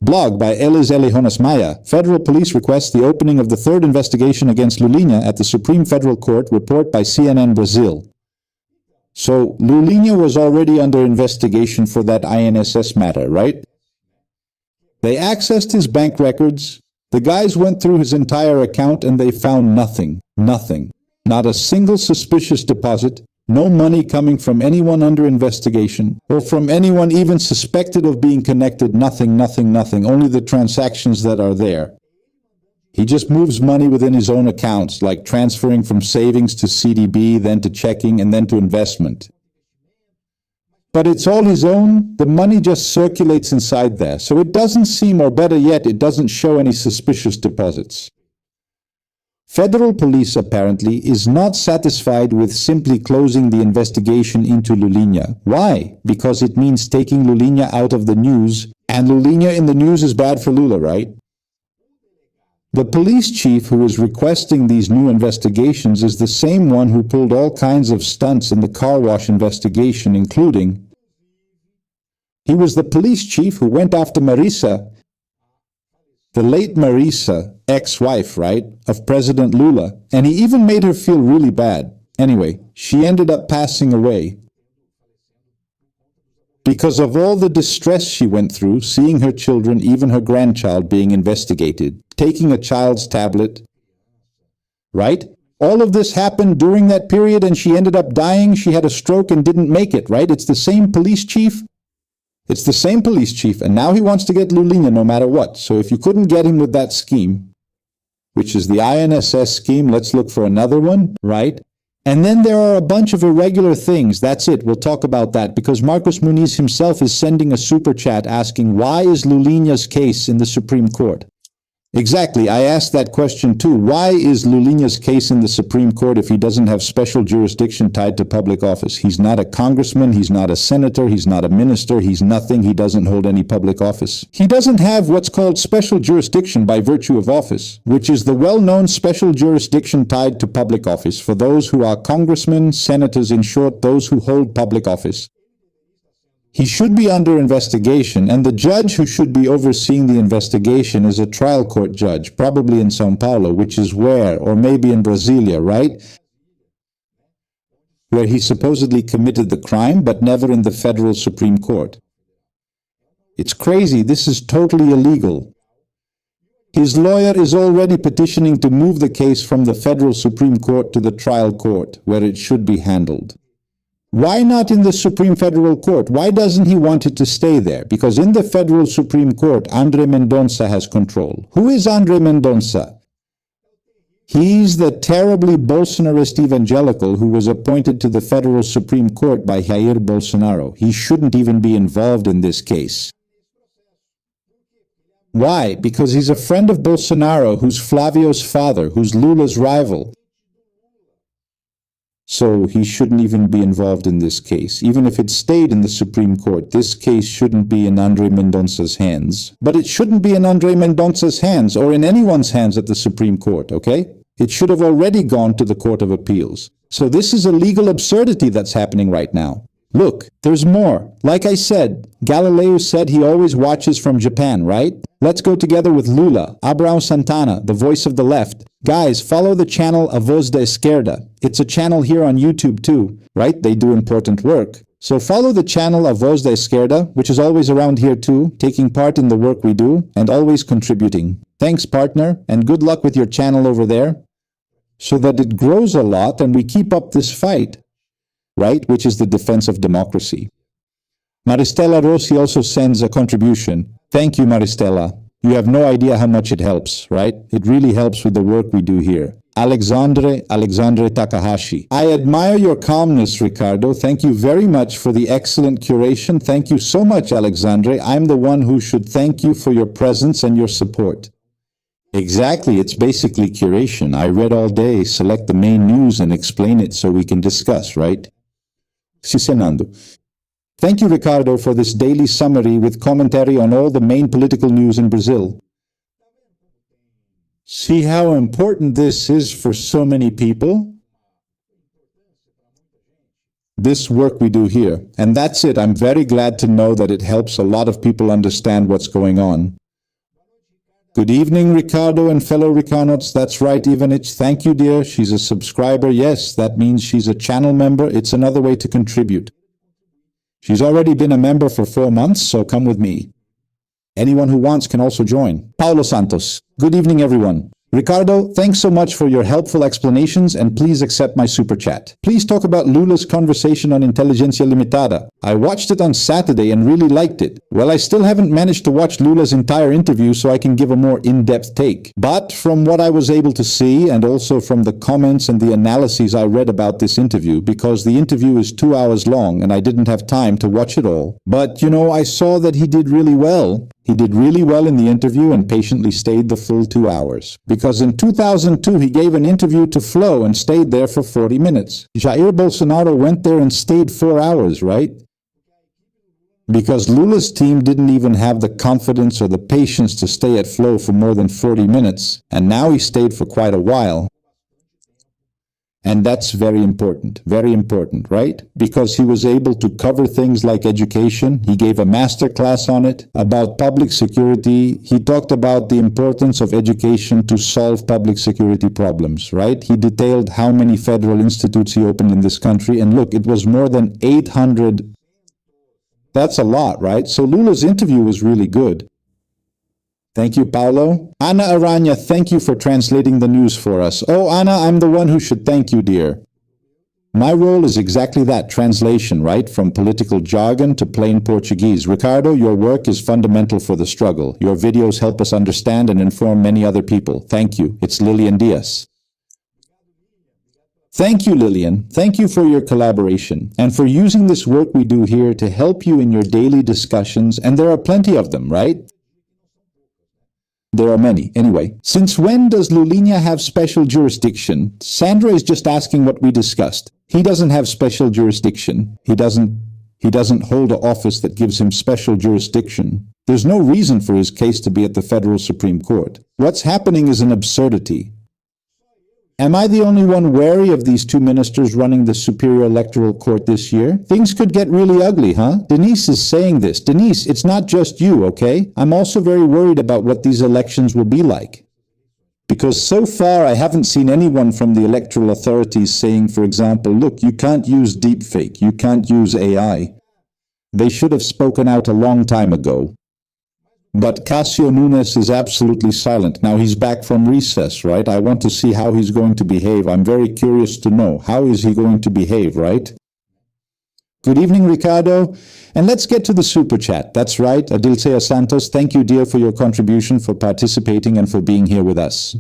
Blog by Elis Elijonas Maya. Federal police request the opening of the third investigation against Lulinha at the Supreme Federal Court. Report by CNN Brazil. So, Lulinha was already under investigation for that INSS matter, right? They accessed his bank records. The guys went through his entire account and they found nothing. Nothing. Not a single suspicious deposit. No money coming from anyone under investigation, or from anyone even suspected of being connected. Nothing, nothing, nothing. Only the transactions that are there. He just moves money within his own accounts, like transferring from savings to CDB, then to checking, and then to investment. But it's all his own. The money just circulates inside there. So it doesn't seem, or better yet, it doesn't show any suspicious deposits. Federal police apparently is not satisfied with simply closing the investigation into Lulinha. Why? Because it means taking Lulinha out of the news, and Lulinha in the news is bad for Lula, right? The police chief who is requesting these new investigations is the same one who pulled all kinds of stunts in the car wash investigation, including he was the police chief who went after Marisa, the late Marisa, ex-wife, right, of President Lula, and he even made her feel really bad. Anyway, she ended up passing away because of all the distress she went through, seeing her children, even her grandchild, being investigated, taking a child's tablet, right? All of this happened during that period and she ended up dying. She had a stroke and didn't make it, right? It's the same police chief. It's the same police chief, and now he wants to get Lulinha no matter what. So if you couldn't get him with that scheme, which is the INSS scheme, let's look for another one, right? And then there are a bunch of irregular things. That's it. We'll talk about that because Marcos Muniz himself is sending a super chat asking, why is Lulinha's case in the Supreme Court? Exactly. I asked that question too. Why is Lulinha's case in the Supreme Court if he doesn't have special jurisdiction tied to public office? He's not a congressman. He's not a senator. He's not a minister. He's nothing. He doesn't hold any public office. He doesn't have what's called special jurisdiction by virtue of office, which is the well-known special jurisdiction tied to public office for those who are congressmen, senators, in short, those who hold public office. He should be under investigation, and the judge who should be overseeing the investigation is a trial court judge, probably in São Paulo, which is where, or maybe in Brasilia, right? Where he supposedly committed the crime, but never in the federal Supreme Court. It's crazy. This is totally illegal. His lawyer is already petitioning to move the case from the federal Supreme Court to the trial court, where it should be handled. Why not in the Supreme Federal Court? Why doesn't he want it to stay there? Because in the Federal Supreme Court, Andre Mendonça has control. Who is Andre Mendonça? He's the terribly Bolsonarist evangelical who was appointed to the Federal Supreme Court by Jair Bolsonaro. He shouldn't even be involved in this case. Why? Because he's a friend of Bolsonaro, who's Flavio's father, who's Lula's rival. So he shouldn't even be involved in this case. Even if it stayed in the Supreme Court, this case shouldn't be in Andre Mendonça's hands. But it shouldn't be in Andre Mendonça's hands or in anyone's hands at the Supreme Court, okay? It should have already gone to the Court of Appeals. So this is a legal absurdity that's happening right now. Look, there's more. Like I said, Galileo said he always watches from Japan, right? Let's go together with Lula, Abraão Santana, the voice of the left. Guys, follow the channel A Voz da Esquerda. It's a channel here on YouTube too, right? They do important work. So follow the channel A Voz da Esquerda, which is always around here too, taking part in the work we do and always contributing. Thanks, partner, and good luck with your channel over there, so that it grows a lot and we keep up this fight, right? Which is the defense of democracy. Maristela Rossi also sends a contribution. Thank you, Maristela. You have no idea how much it helps, right? It really helps with the work we do here. Alexandre Takahashi. I admire your calmness, Ricardo. Thank you very much for the excellent curation. Thank you so much, Alexandre. I'm the one who should thank you for your presence and your support. Exactly, it's basically curation. I read all day, select the main news and explain it so we can discuss, right? Cicenando. Thank you, Ricardo, for this daily summary with commentary on all the main political news in Brazil. See how important this is for so many people? This work we do here. And that's it. I'm very glad to know that it helps a lot of people understand what's going on. Good evening, Ricardo and fellow Ricarnots. That's right, Ivanich. Thank you, dear. She's a subscriber. Yes, that means she's a channel member. It's another way to contribute. She's already been a member for 4 months, so come with me. Anyone who wants can also join. Paulo Santos. Good evening, everyone. Ricardo, thanks so much for your helpful explanations, and please accept my super chat. Please talk about Lula's conversation on Inteligência Limitada. I watched it on Saturday and really liked it. Well, I still haven't managed to watch Lula's entire interview, so I can give a more in-depth take. But from what I was able to see, and also from the comments and the analyses I read about this interview, because the interview is 2 hours long and I didn't have time to watch it all. But, I saw that he did really well. He did really well in the interview and patiently stayed the full 2 hours. Because in 2002, he gave an interview to Flow and stayed there for 40 minutes. Jair Bolsonaro went there and stayed 4 hours, right? Because Lula's team didn't even have the confidence or the patience to stay at Flow for more than 40 minutes, and now he stayed for quite a while. And that's very important, right? Because he was able to cover things like education. He gave a master class on it, about public security. He talked about the importance of education to solve public security problems, right? He detailed how many federal institutes he opened in this country. And look, it was more than 800. That's a lot, right? So Lula's interview was really good. Thank you, Paulo. Ana Aranya, thank you for translating the news for us. Oh, Ana, I'm the one who should thank you, dear. My role is exactly that, translation, right? From political jargon to plain Portuguese. Ricardo, your work is fundamental for the struggle. Your videos help us understand and inform many other people. Thank you. It's Lilian Diaz. Thank you, Lillian. Thank you for your collaboration and for using this work we do here to help you in your daily discussions, and there are plenty of them, right? There are many. Anyway, since when does Lulinha have special jurisdiction? Sandra is just asking what we discussed. He doesn't have special jurisdiction. He doesn't hold an office that gives him special jurisdiction. There's no reason for his case to be at the Federal Supreme Court. What's happening is an absurdity. Am I the only one wary of these two ministers running the Superior Electoral Court this year? Things could get really ugly, huh? Denise is saying this. Denise, it's not just you, okay? I'm also very worried about what these elections will be like. Because so far I haven't seen anyone from the electoral authorities saying, for example, look, you can't use deepfake, you can't use AI. They should have spoken out a long time ago. But Cássio Nunes is absolutely silent. Now he's back from recess, right? I want to see how he's going to behave. I'm very curious to know. How is he going to behave, right? Good evening, Ricardo. And let's get to the super chat. That's right. Adilcea Santos, thank you, dear, for your contribution, for participating, and for being here with us.